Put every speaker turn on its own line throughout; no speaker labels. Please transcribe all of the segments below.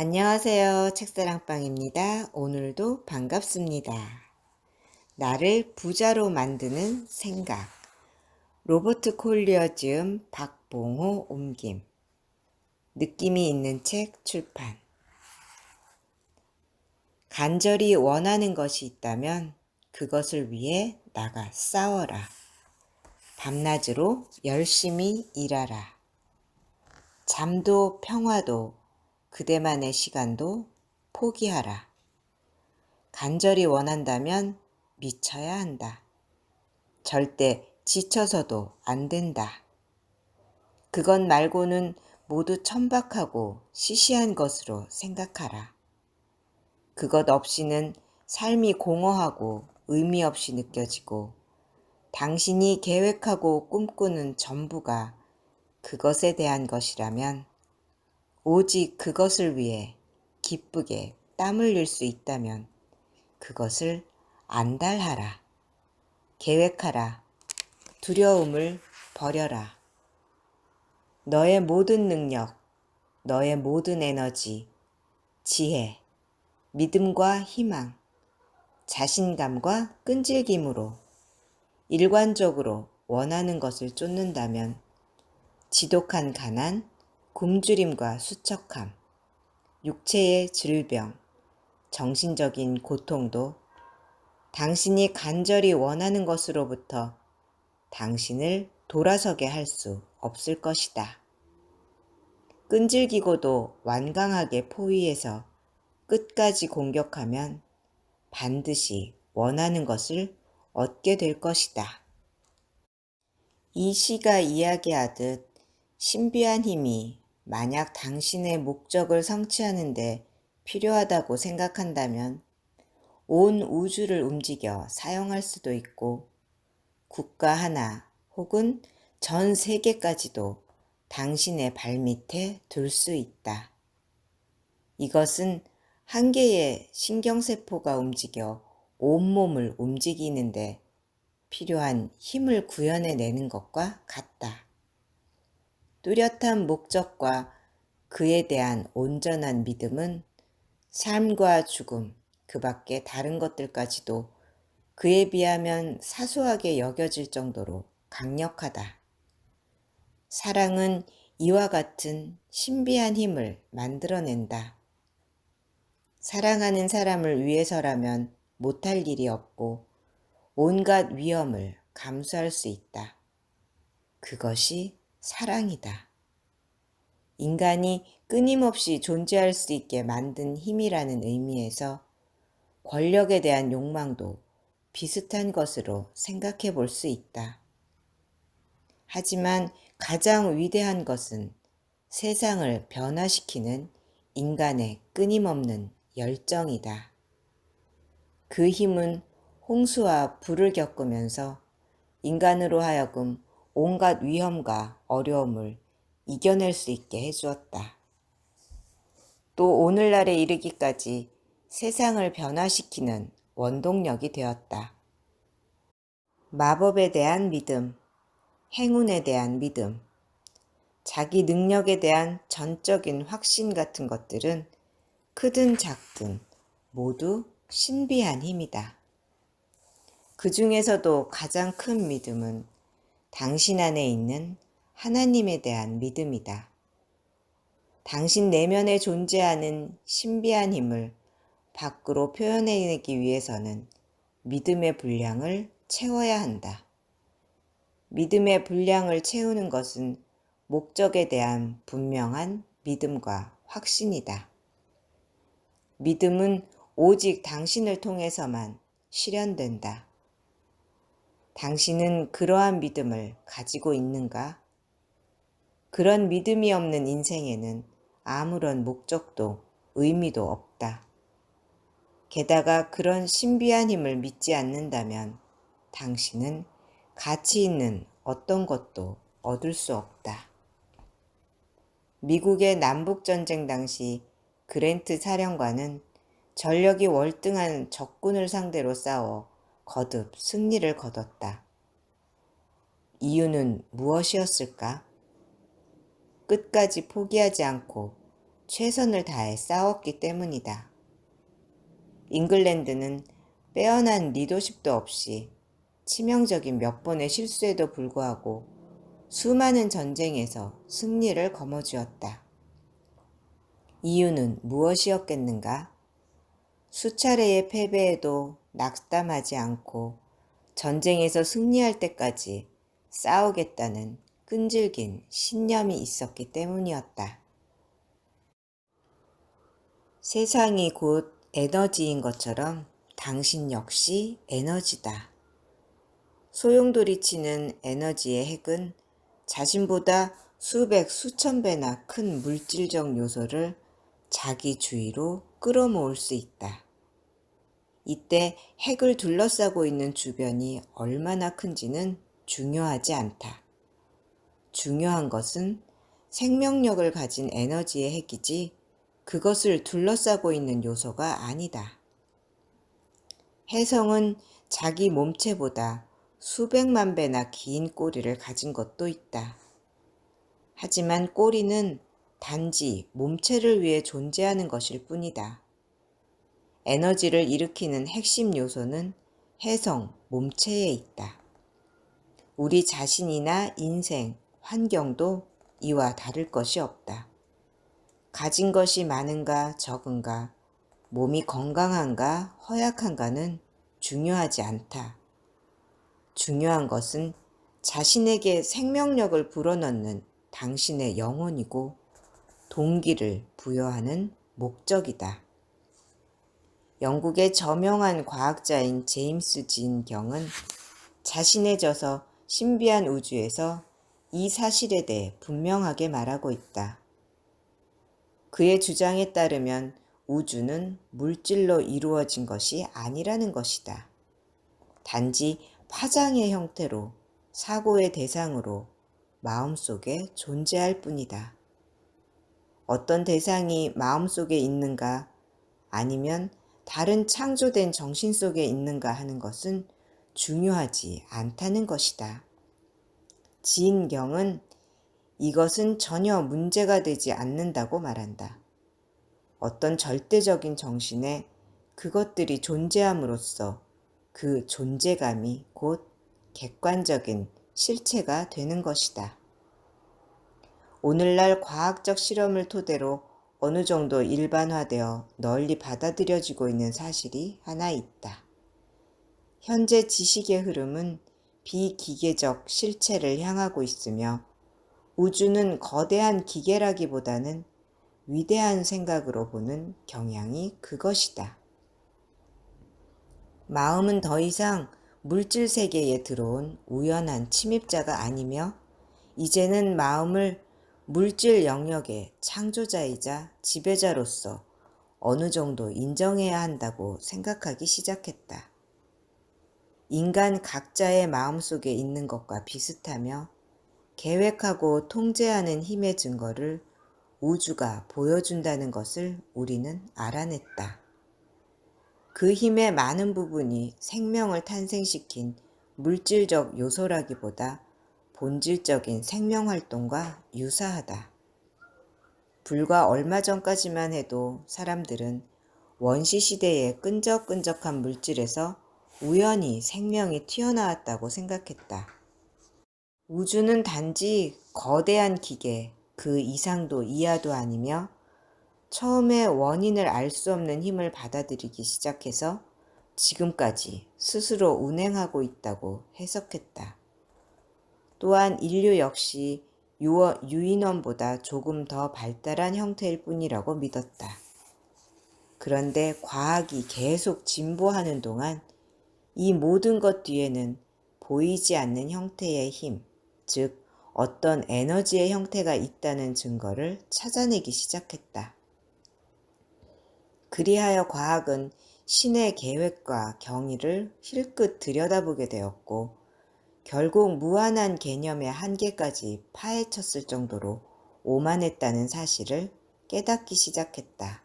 안녕하세요. 책사랑방입니다. 오늘도 반갑습니다. 나를 부자로 만드는 생각. 로버트 콜리어 지음, 박봉호 옮김. 느낌이 있는 책 출판. 간절히 원하는 것이 있다면 그것을 위해 나가 싸워라. 밤낮으로 열심히 일하라. 잠도 평화도 그대만의 시간도 포기하라. 간절히 원한다면 미쳐야 한다. 절대 지쳐서도 안 된다. 그것 말고는 모두 천박하고 시시한 것으로 생각하라. 그것 없이는 삶이 공허하고 의미 없이 느껴지고 당신이 계획하고 꿈꾸는 전부가 그것에 대한 것이라면 오직 그것을 위해 기쁘게 땀 흘릴 수 있다면 그것을 안달하라. 계획하라. 두려움을 버려라. 너의 모든 능력, 너의 모든 에너지, 지혜, 믿음과 희망, 자신감과 끈질김으로 일관적으로 원하는 것을 쫓는다면 지독한 가난, 굶주림과 수척함, 육체의 질병, 정신적인 고통도 당신이 간절히 원하는 것으로부터 당신을 돌아서게 할 수 없을 것이다. 끈질기고도 완강하게 포위해서 끝까지 공격하면 반드시 원하는 것을 얻게 될 것이다. 이 시가 이야기하듯 신비한 힘이 만약 당신의 목적을 성취하는 데 필요하다고 생각한다면 온 우주를 움직여 사용할 수도 있고 국가 하나 혹은 전 세계까지도 당신의 발밑에 둘 수 있다. 이것은 한 개의 신경세포가 움직여 온몸을 움직이는데 필요한 힘을 구현해내는 것과 같다. 뚜렷한 목적과 그에 대한 온전한 믿음은 삶과 죽음, 그 밖에 다른 것들까지도 그에 비하면 사소하게 여겨질 정도로 강력하다. 사랑은 이와 같은 신비한 힘을 만들어낸다. 사랑하는 사람을 위해서라면 못할 일이 없고 온갖 위험을 감수할 수 있다. 그것이 사랑이다. 인간이 끊임없이 존재할 수 있게 만든 힘이라는 의미에서 권력에 대한 욕망도 비슷한 것으로 생각해 볼 수 있다. 하지만 가장 위대한 것은 세상을 변화시키는 인간의 끊임없는 열정이다. 그 힘은 홍수와 불을 겪으면서 인간으로 하여금 온갖 위험과 어려움을 이겨낼 수 있게 해주었다. 또 오늘날에 이르기까지 세상을 변화시키는 원동력이 되었다. 마법에 대한 믿음, 행운에 대한 믿음, 자기 능력에 대한 전적인 확신 같은 것들은 크든 작든 모두 신비한 힘이다. 그 중에서도 가장 큰 믿음은 당신 안에 있는 하나님에 대한 믿음이다. 당신 내면에 존재하는 신비한 힘을 밖으로 표현해내기 위해서는 믿음의 분량을 채워야 한다. 믿음의 분량을 채우는 것은 목적에 대한 분명한 믿음과 확신이다. 믿음은 오직 당신을 통해서만 실현된다. 당신은 그러한 믿음을 가지고 있는가? 그런 믿음이 없는 인생에는 아무런 목적도 의미도 없다. 게다가 그런 신비한 힘을 믿지 않는다면 당신은 가치 있는 어떤 것도 얻을 수 없다. 미국의 남북전쟁 당시 그랜트 사령관은 전력이 월등한 적군을 상대로 싸워 거듭 승리를 거뒀다. 이유는 무엇이었을까? 끝까지 포기하지 않고 최선을 다해 싸웠기 때문이다. 잉글랜드는 빼어난 리더십도 없이 치명적인 몇 번의 실수에도 불구하고 수많은 전쟁에서 승리를 거머쥐었다. 이유는 무엇이었겠는가? 수차례의 패배에도 낙담하지 않고 전쟁에서 승리할 때까지 싸우겠다는 끈질긴 신념이 있었기 때문이었다. 세상이 곧 에너지인 것처럼 당신 역시 에너지다. 소용돌이치는 에너지의 핵은 자신보다 수백 수천 배나 큰 물질적 요소를 자기 주위로 끌어모을 수 있다. 이때 핵을 둘러싸고 있는 주변이 얼마나 큰지는 중요하지 않다. 중요한 것은 생명력을 가진 에너지의 핵이지 그것을 둘러싸고 있는 요소가 아니다. 혜성은 자기 몸체보다 수백만 배나 긴 꼬리를 가진 것도 있다. 하지만 꼬리는 단지 몸체를 위해 존재하는 것일 뿐이다. 에너지를 일으키는 핵심 요소는 혜성, 몸체에 있다. 우리 자신이나 인생, 환경도 이와 다를 것이 없다. 가진 것이 많은가 적은가, 몸이 건강한가 허약한가는 중요하지 않다. 중요한 것은 자신에게 생명력을 불어넣는 당신의 영혼이고 동기를 부여하는 목적이다. 영국의 저명한 과학자인 제임스 진 경은 자신해져서 신비한 우주에서 이 사실에 대해 분명하게 말하고 있다. 그의 주장에 따르면 우주는 물질로 이루어진 것이 아니라는 것이다. 단지 파장의 형태로 사고의 대상으로 마음속에 존재할 뿐이다. 어떤 대상이 마음속에 있는가 아니면 다른 창조된 정신 속에 있는가 하는 것은 중요하지 않다는 것이다. 지인경은 이것은 전혀 문제가 되지 않는다고 말한다. 어떤 절대적인 정신에 그것들이 존재함으로써 그 존재감이 곧 객관적인 실체가 되는 것이다. 오늘날 과학적 실험을 토대로 어느 정도 일반화되어 널리 받아들여지고 있는 사실이 하나 있다. 현재 지식의 흐름은 비기계적 실체를 향하고 있으며 우주는 거대한 기계라기보다는 위대한 생각으로 보는 경향이 그것이다. 마음은 더 이상 물질 세계에 들어온 우연한 침입자가 아니며 이제는 마음을 물질 영역의 창조자이자 지배자로서 어느 정도 인정해야 한다고 생각하기 시작했다. 인간 각자의 마음속에 있는 것과 비슷하며 계획하고 통제하는 힘의 증거를 우주가 보여준다는 것을 우리는 알아냈다. 그 힘의 많은 부분이 생명을 탄생시킨 물질적 요소라기보다 본질적인 생명활동과 유사하다. 불과 얼마 전까지만 해도 사람들은 원시시대의 끈적끈적한 물질에서 우연히 생명이 튀어나왔다고 생각했다. 우주는 단지 거대한 기계, 그 이상도 이하도 아니며 처음에 원인을 알 수 없는 힘을 받아들이기 시작해서 지금까지 스스로 운행하고 있다고 해석했다. 또한 인류 역시 유인원보다 조금 더 발달한 형태일 뿐이라고 믿었다. 그런데 과학이 계속 진보하는 동안 이 모든 것 뒤에는 보이지 않는 형태의 힘, 즉 어떤 에너지의 형태가 있다는 증거를 찾아내기 시작했다. 그리하여 과학은 신의 계획과 경위를 힐끗 들여다보게 되었고 결국 무한한 개념의 한계까지 파헤쳤을 정도로 오만했다는 사실을 깨닫기 시작했다.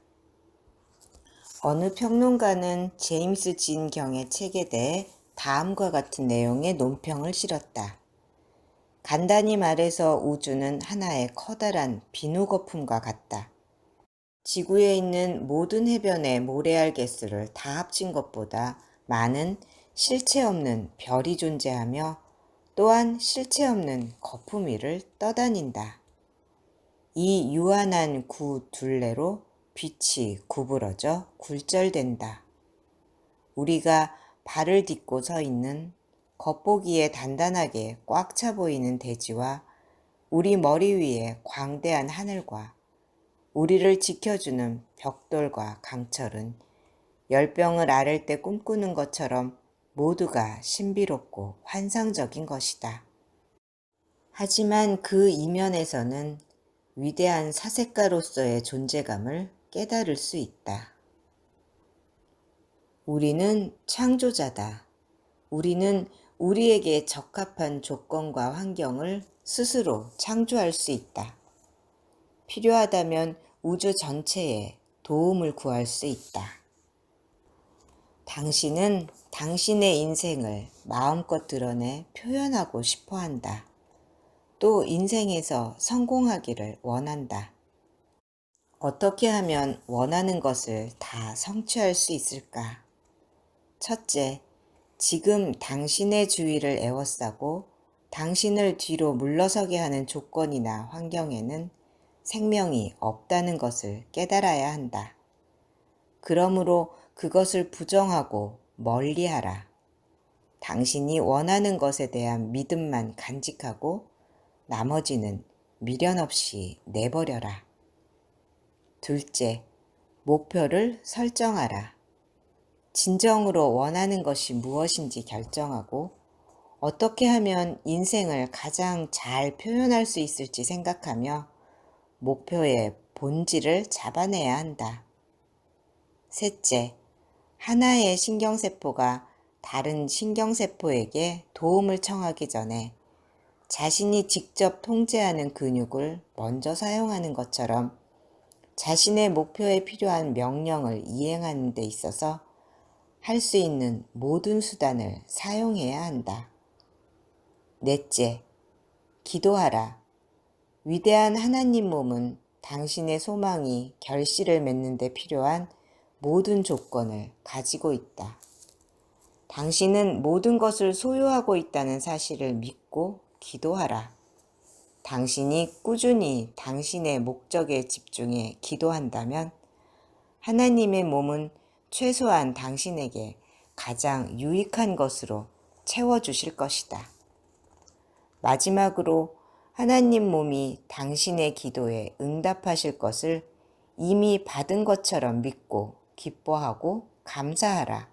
어느 평론가는 제임스 진 경의 책에 대해 다음과 같은 내용의 논평을 실었다. 간단히 말해서 우주는 하나의 커다란 비누 거품과 같다. 지구에 있는 모든 해변의 모래알 개수를 다 합친 것보다 많은 실체 없는 별이 존재하며 또한 실체 없는 거품 위를 떠다닌다. 이 유한한 구 둘레로 빛이 구부러져 굴절된다. 우리가 발을 딛고 서 있는 겉보기에 단단하게 꽉 차 보이는 대지와 우리 머리 위에 광대한 하늘과 우리를 지켜주는 벽돌과 강철은 열병을 앓을 때 꿈꾸는 것처럼 모두가 신비롭고 환상적인 것이다. 하지만 그 이면에서는 위대한 사색가로서의 존재감을 깨달을 수 있다. 우리는 창조자다. 우리는 우리에게 적합한 조건과 환경을 스스로 창조할 수 있다. 필요하다면 우주 전체에 도움을 구할 수 있다. 당신은 당신의 인생을 마음껏 드러내 표현하고 싶어 한다. 또 인생에서 성공하기를 원한다. 어떻게 하면 원하는 것을 다 성취할 수 있을까? 첫째, 지금 당신의 주위를 에워싸고 당신을 뒤로 물러서게 하는 조건이나 환경에는 생명이 없다는 것을 깨달아야 한다. 그러므로 그것을 부정하고 멀리하라. 당신이 원하는 것에 대한 믿음만 간직하고 나머지는 미련 없이 내버려라. 둘째, 목표를 설정하라. 진정으로 원하는 것이 무엇인지 결정하고 어떻게 하면 인생을 가장 잘 표현할 수 있을지 생각하며 목표의 본질을 잡아내야 한다. 셋째, 하나의 신경세포가 다른 신경세포에게 도움을 청하기 전에 자신이 직접 통제하는 근육을 먼저 사용하는 것처럼 자신의 목표에 필요한 명령을 이행하는 데 있어서 할 수 있는 모든 수단을 사용해야 한다. 넷째, 기도하라. 위대한 하나님 몸은 당신의 소망이 결실을 맺는 데 필요한 모든 조건을 가지고 있다. 당신은 모든 것을 소유하고 있다는 사실을 믿고 기도하라. 당신이 꾸준히 당신의 목적에 집중해 기도한다면 하나님의 몸은 최소한 당신에게 가장 유익한 것으로 채워주실 것이다. 마지막으로 하나님 몸이 당신의 기도에 응답하실 것을 이미 받은 것처럼 믿고 기뻐하고 감사하라.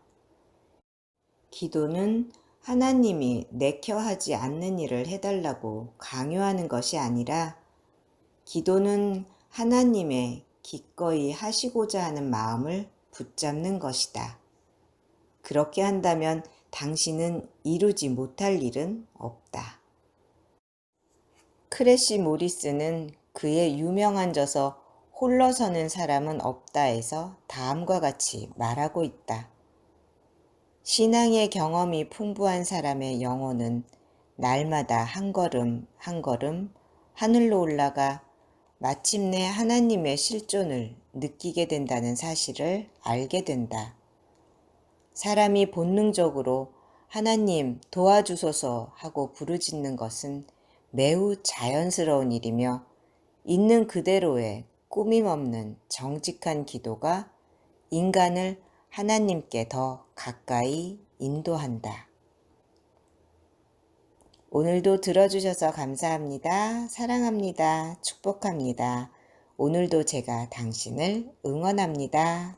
기도는 하나님이 내켜 하지 않는 일을 해달라고 강요하는 것이 아니라 기도는 하나님의 기꺼이 하시고자 하는 마음을 붙잡는 것이다. 그렇게 한다면 당신은 이루지 못할 일은 없다. 크래시 모리스는 그의 유명한 저서 홀로 서는 사람은 없다에서 다음과 같이 말하고 있다. 신앙의 경험이 풍부한 사람의 영혼은 날마다 한 걸음 한 걸음 하늘로 올라가 마침내 하나님의 실존을 느끼게 된다는 사실을 알게 된다. 사람이 본능적으로 하나님 도와주소서 하고 부르짖는 것은 매우 자연스러운 일이며 있는 그대로의 꾸밈없는 정직한 기도가 인간을 하나님께 더 가까이 인도한다. 오늘도 들어주셔서 감사합니다. 사랑합니다. 축복합니다. 오늘도 제가 당신을 응원합니다.